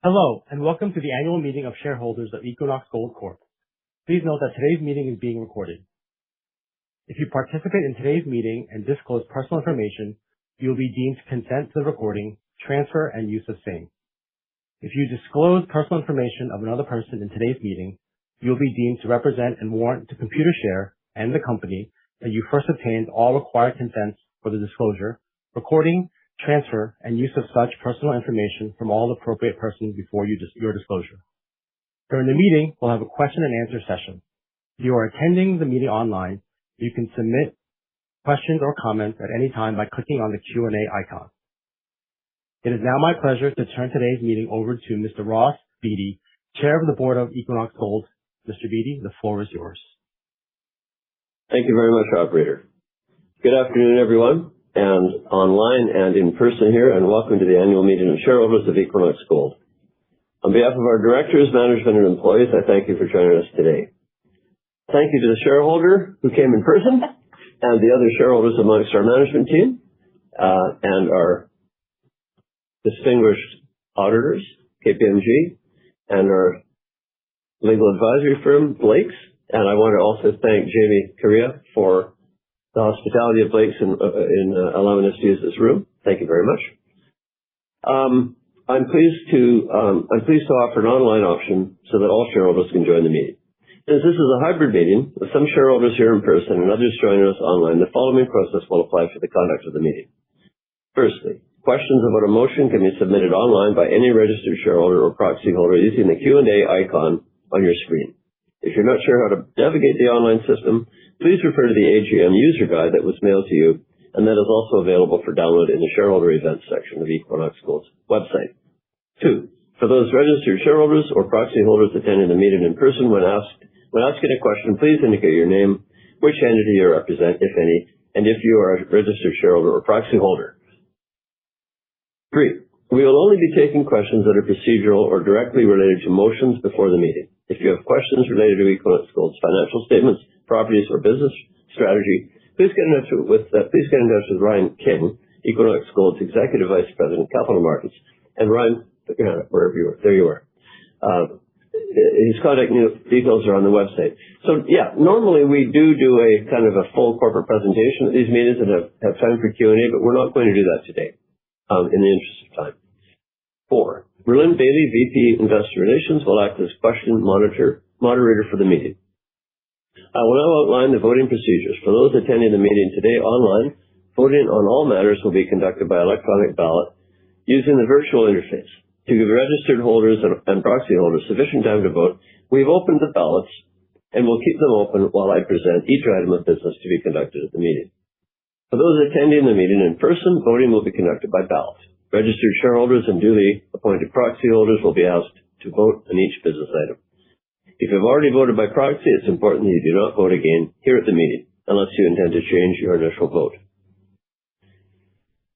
Hello, and welcome to the Annual Meeting of Shareholders of Equinox Gold Corp. Please note that today's meeting is being recorded. If you participate in today's meeting and disclose personal information, you will be deemed to consent to the recording, transfer, and use of same. If you disclose personal information of another person in today's meeting, you will be deemed to represent and warrant to Computershare and the company that you first obtained all required consents for the disclosure, recording, transfer, and use of such personal information from all appropriate persons before your disclosure. During the meeting, we'll have a question and answer session. If you are attending the meeting online, you can submit questions or comments at any time by clicking on the Q&A icon. It is now my pleasure to turn today's meeting over to Mr. Ross Beatty, Chair of the Board of Equinox Gold. Mr. Beatty, the floor is yours. Thank you very much, operator. Good afternoon, everyone, and online and in person here, and welcome to the Annual Meeting of Shareholders of Equinox Gold. On behalf of our directors, management, and employees, I thank you for joining us today. Thank you to the shareholder who came in person and the other shareholders amongst our management team and our distinguished auditors, KPMG, and our legal advisory firm, Blake's. And I want to also thank Jamie Correa for the hospitality of Blake's in allowing us to use this room. Thank you very much. I'm pleased to offer an online option so that all shareholders can join the meeting. Since this is a hybrid meeting with some shareholders here in person and others joining us online, the following process will apply for the conduct of the meeting. Firstly, questions about a motion can be submitted online by any registered shareholder or proxy holder using the Q&A icon on your screen. If you're not sure how to navigate the online system, please refer to the AGM user guide that was mailed to you, and that is also available for download in the shareholder events section of Equinox Gold's website. 2. For those registered shareholders or proxy holders attending the meeting in person, when asking a question, please indicate your name, which entity you represent, if any, and if you are a registered shareholder or proxy holder. 3. We will only be taking questions that are procedural or directly related to motions before the meeting. If you have questions related to Equinox Gold's financial statements, properties, or business strategy, please get in touch with Ryan King, Equinox Gold's Executive Vice President, Capital Markets. And Ryan, put your hand up wherever you are. There you are. His contact details are on the website. So yeah, normally we do a kind of a full corporate presentation at these meetings and have time for Q&A, but we're not going to do that today in the interest of time. 4. Merlin Bailey, VP Investor Relations, will act as question moderator for the meeting. I will now outline the voting procedures. For those attending the meeting today online, voting on all matters will be conducted by electronic ballot using the virtual interface. To give registered holders and proxy holders sufficient time to vote, we've opened the ballots and will keep them open while I present each item of business to be conducted at the meeting. For those attending the meeting in person, voting will be conducted by ballot. Registered shareholders and duly appointed proxy holders will be asked to vote on each business item. If you've already voted by proxy, it's important that you do not vote again here at the meeting unless you intend to change your initial vote.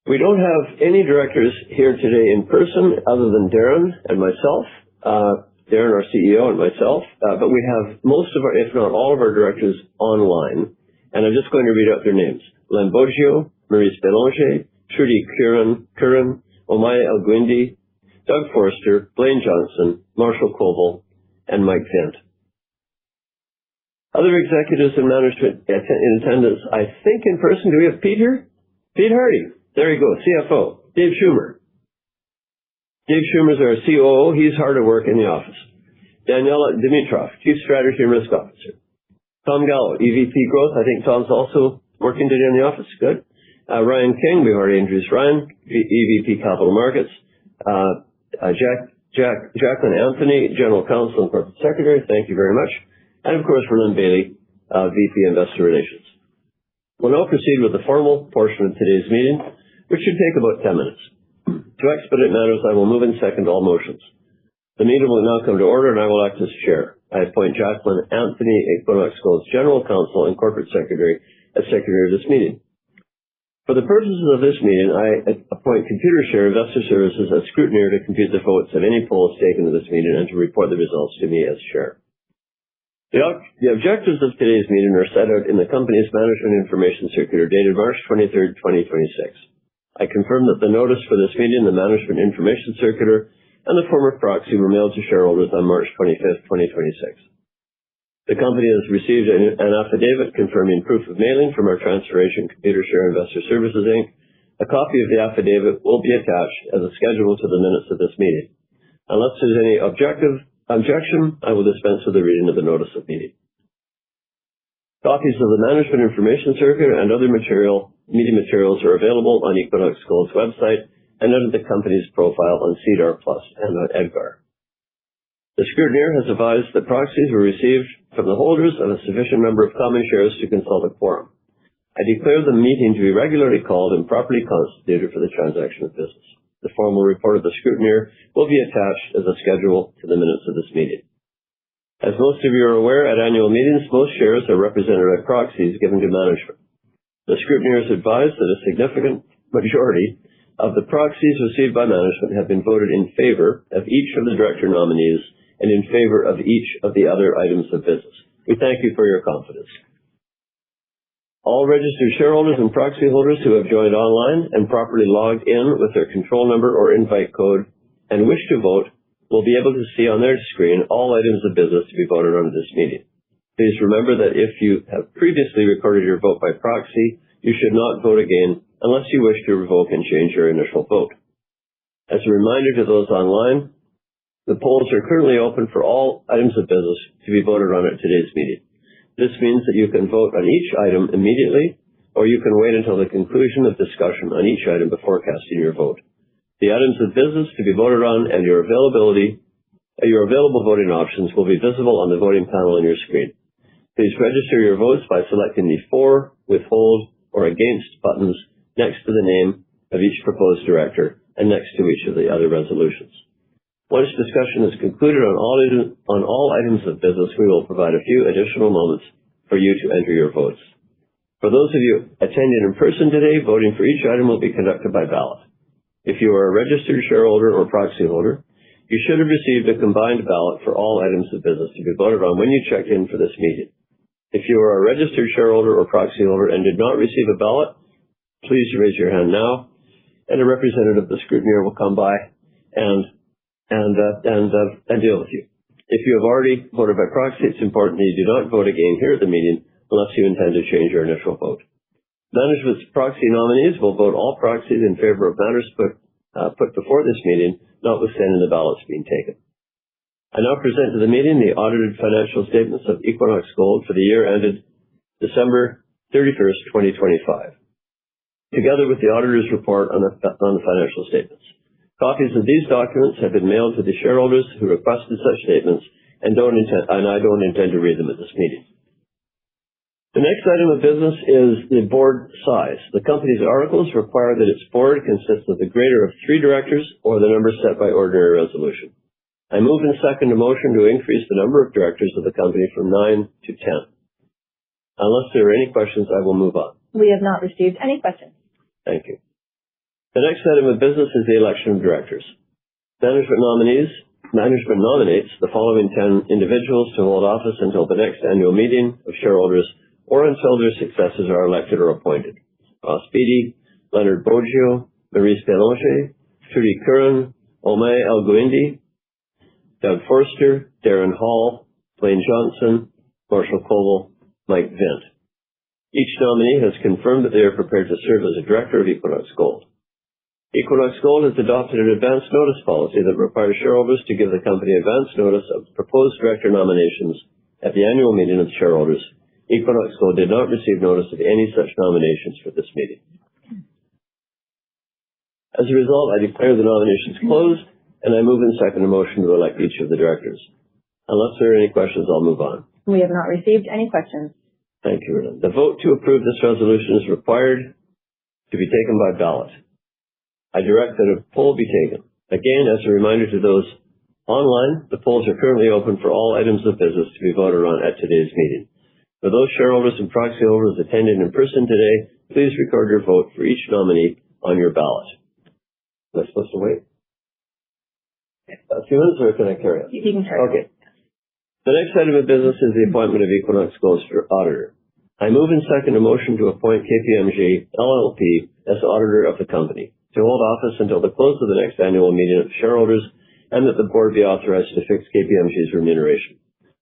We don't have any directors here today in person other than Darren and myself, Darren, our CEO, and myself, but we have most of our, if not all of our directors online, and I'm just going to read out their names. Len Boggio, Maurice Belanger, Trudy Curran, Omaya El-Gwindi, Doug Forster, Blaine Johnson, Marshall Koval, and Mike Fent. Other executives and management in attendance, I think in person, do we have Pete here? Pete Hardy. There you go, CFO. Dave Schumer. Dave Schumer's our COO. He's hard at work in the office. Daniela Dimitrov, Chief Strategy and Risk Officer. Tom Gallo, EVP Growth. I think Tom's also working today in the office. Good. Ryan King, we've already introduced Ryan, EVP Capital Markets. Jacqueline Anthony, General Counsel and Corporate Secretary. Thank you very much. And of course, Merlin Bailey, VP Investor Relations. We'll now proceed with the formal portion of today's meeting, which should take about 10 minutes. To expedite matters, I will move and second all motions. The meeting will now come to order, and I will act as chair. I appoint Jacqueline Anthony, Equinox Gold's General Counsel and Corporate Secretary, as Secretary of this meeting. For the purposes of this meeting, I appoint Computershare Investor Services as scrutineer to compute the votes of any polls taken at this meeting and to report the results to me as chair. The objectives of today's meeting are set out in the company's Management Information Circular dated March 23, 2026. I confirm that the notice for this meeting, the Management Information Circular, and the form of proxy were mailed to shareholders on March 25th, 2026. The company has received an affidavit confirming proof of mailing from our transfer agent, Computershare Investor Services, Inc. A copy of the affidavit will be attached as a schedule to the minutes of this meeting. Unless there's any objection, I will dispense with the reading of the notice of meeting. Copies of the Management Information Circular and other meeting materials are available on Equinox Gold's website and under the company's profile on SEDAR+ and on EDGAR. The scrutineer has advised that proxies were received from the holders of a sufficient number of common shares to consult a quorum. I declare the meeting to be regularly called and properly constituted for the transaction of business. The formal report of the scrutineer will be attached as a schedule to the minutes of this meeting. As most of you are aware, at annual meetings, most shares are represented by proxies given to management. The scrutineer has advised that a significant majority of the proxies received by management have been voted in favor of each of the director nominees and in favor of each of the other items of business. We thank you for your confidence. All registered shareholders and proxy holders who have joined online and properly logged in with their control number or invite code and wish to vote will be able to see on their screen all items of business to be voted on at this meeting. Please remember that if you have previously recorded your vote by proxy, you should not vote again unless you wish to revoke and change your initial vote. As a reminder to those online, the polls are currently open for all items of business to be voted on at today's meeting. This means that you can vote on each item immediately, or you can wait until the conclusion of discussion on each item before casting your vote. The items of business to be voted on and your available voting options will be visible on the voting panel on your screen. Please register your votes by selecting the for, withhold, or against buttons next to the name of each proposed director and next to each of the other resolutions. Once discussion is concluded on all items of business, we will provide a few additional moments for you to enter your votes. For those of you attending in person today, voting for each item will be conducted by ballot. If you are a registered shareholder or proxy holder, you should have received a combined ballot for all items of business to be voted on when you checked in for this meeting. If you are a registered shareholder or proxy holder and did not receive a ballot, please raise your hand now, and a representative of the scrutineer will come by and deal with you. If you have already voted by proxy, it's important that you do not vote again here at the meeting unless you intend to change your initial vote. Management's proxy nominees will vote all proxies in favor of matters put before this meeting, notwithstanding the ballots being taken. I now present to the meeting the audited financial statements of Equinox Gold for the year ended December 31st, 2025, together with the auditor's report on the financial statements. Copies of these documents have been mailed to the shareholders who requested such statements, and I don't intend to read them at this meeting. The next item of business is the board size. The company's articles require that its board consists of the greater of 3 directors or the number set by ordinary resolution. I move and second a motion to increase the number of directors of the company from 9 to 10. Unless there are any questions, I will move on. We have not received any questions. Thank you. The next item of business is the election of directors. Management nominates the following 10 individuals to hold office until the next annual meeting of shareholders or until their successors are elected or appointed. Ross Beatty, Leonard Boggio, Maurice Bélanger, Trudy Curran, Omay El-Guindi, Doug Forster, Darren Hall, Blaine Johnson, Marshall Koval, Mike Vint. Each nominee has confirmed that they are prepared to serve as a director of Equinox Gold. Equinox Gold has adopted an advance notice policy that requires shareholders to give the company advance notice of proposed director nominations at the annual meeting of shareholders. Equinox Gold did not receive notice of any such nominations for this meeting. As a result, I declare the nominations closed, and I move and second a motion to elect each of the directors. Unless there are any questions, I'll move on. We have not received any questions. Thank you, Rita. The vote to approve this resolution is required to be taken by ballot. I direct that a poll be taken. Again, as a reminder to those online, the polls are currently open for all items of business to be voted on at today's meeting. For those shareholders and proxy holders attending in person today, please record your vote for each nominee on your ballot. Am I supposed to wait a few minutes, or can I carry on? You can carry on. Okay. The next item of business is the appointment of Equinox Gold's auditor. I move and second a motion to appoint KPMG LLP as auditor of the company to hold office until the close of the next annual meeting of shareholders and that the board be authorized to fix KPMG's remuneration.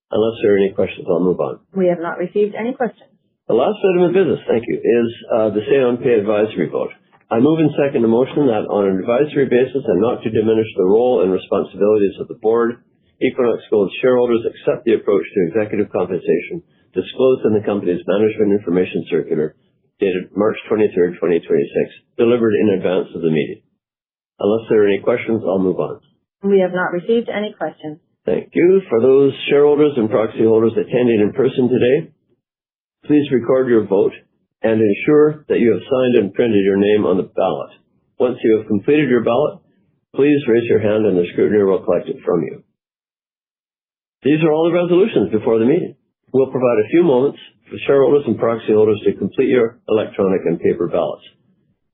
Unless there are any questions, I'll move on. We have not received any questions. The last item of business, thank you, is the Say on Pay advisory vote. I move and second a motion that on an advisory basis and not to diminish the role and responsibilities of the board, Equinox Gold shareholders accept the approach to executive compensation disclosed in the company's management information circular dated March 23rd, 2026, delivered in advance of the meeting. Unless there are any questions, I'll move on. We have not received any questions. Thank you. For those shareholders and proxy holders attending in person today, please record your vote and ensure that you have signed and printed your name on the ballot. Once you have completed your ballot, please raise your hand and the scrutineer will collect it from you. These are all the resolutions before the meeting. We'll provide a few moments for shareholders and proxy holders to complete your electronic and paper ballots.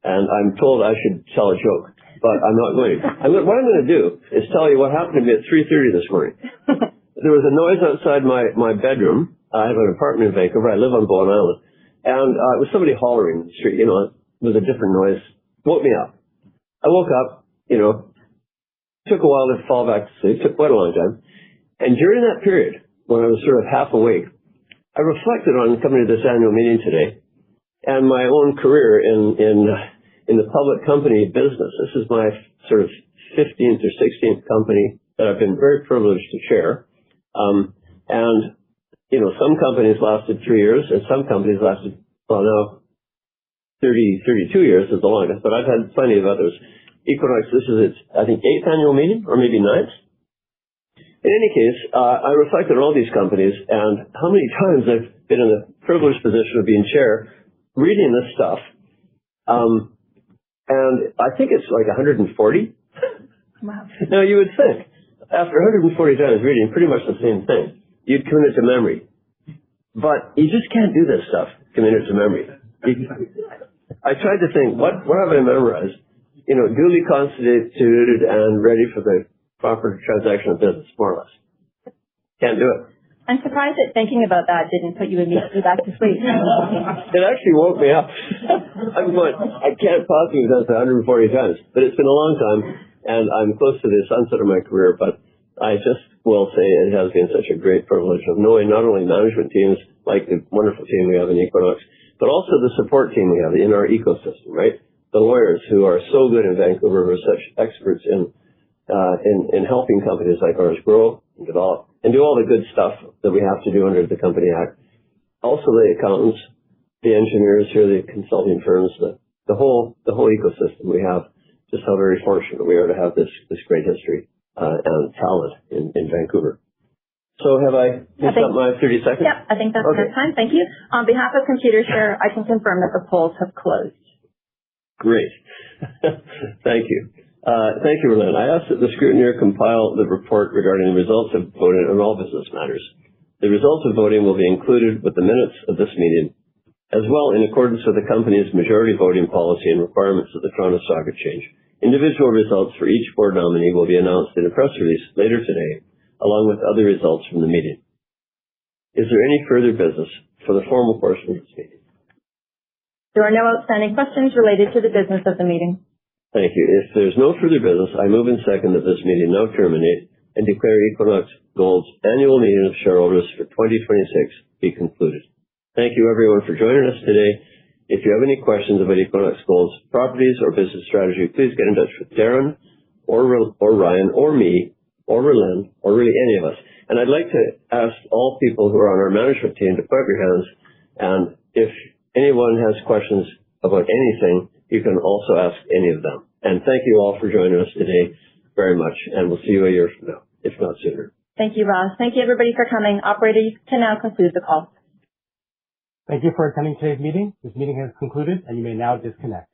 And I'm told I should tell a joke, but I'm not going to. What I'm going to do is tell you what happened to me at 3:30 this morning. There was a noise outside my bedroom. I have an apartment in Vancouver. I live on Bowen Island. And it was somebody hollering in the street. You know, it was a different noise. Woke me up. I woke up, took a while to fall back to sleep. Took quite a long time. And during that period, when I was sort of half awake, I reflected on coming to this annual meeting today and my own career in the public company business. This is my sort of 15th or 16th company that I've been very privileged to chair. Some companies lasted 3 years and some companies lasted, now 32 years is the longest, but I've had plenty of others. Equinox, this is its, I think, 8th annual meeting or maybe 9th. In any case, I reflected on all these companies and how many times I've been in the privileged position of being chair, reading this stuff. And I think it's like 140. Wow. Now, you would think, after 140 times reading pretty much the same thing, you'd commit it to memory. But you just can't do this stuff, commit it to memory. I tried to think, what have I memorized? Duly constituted and ready for the proper transaction of business, more or less. Can't do it. I'm surprised that thinking about that didn't put you immediately back to sleep. It actually woke me up. I'm going, I can't possibly have done that 140 times, but it's been a long time, and I'm close to the sunset of my career, but I just will say it has been such a great privilege of knowing not only management teams like the wonderful team we have in Equinox, but also the support team we have in our ecosystem, right? The lawyers who are so good in Vancouver, who are such experts in helping companies like ours grow and develop and do all the good stuff that we have to do under the Company Act. Also the accountants, the engineers here, the consulting firms, the whole ecosystem we have. Just how very fortunate we are to have this great history and talent in Vancouver. So have I used up my 30 seconds? Yeah, I think that's enough time. Thank you. On behalf of Computershare, I can confirm that the polls have closed. Great. Thank you. Thank you, Roland. I ask that the scrutineer compile the report regarding the results of voting on all business matters. The results of voting will be included with the minutes of this meeting, as well in accordance with the company's majority voting policy and requirements of the Toronto Stock Exchange. Individual results for each board nominee will be announced in a press release later today, along with other results from the meeting. Is there any further business for the formal portion of this meeting? There are no outstanding questions related to the business of the meeting. Thank you. If there's no further business, I move and second that this meeting now terminate and declare Equinox Gold's Annual Meeting of Shareholders for 2026 be concluded. Thank you everyone for joining us today. If you have any questions about Equinox Gold's properties or business strategy, please get in touch with Darren or Ryan or me or Rylin or really any of us. And I'd like to ask all people who are on our management team to put up your hands, and if anyone has questions about anything, you can also ask any of them. And thank you all for joining us today very much, and we'll see you a year from now, if not sooner. Thank you, Ross. Thank you, everybody, for coming. Operator, you can now conclude the call. Thank you for attending today's meeting. This meeting has concluded, and you may now disconnect.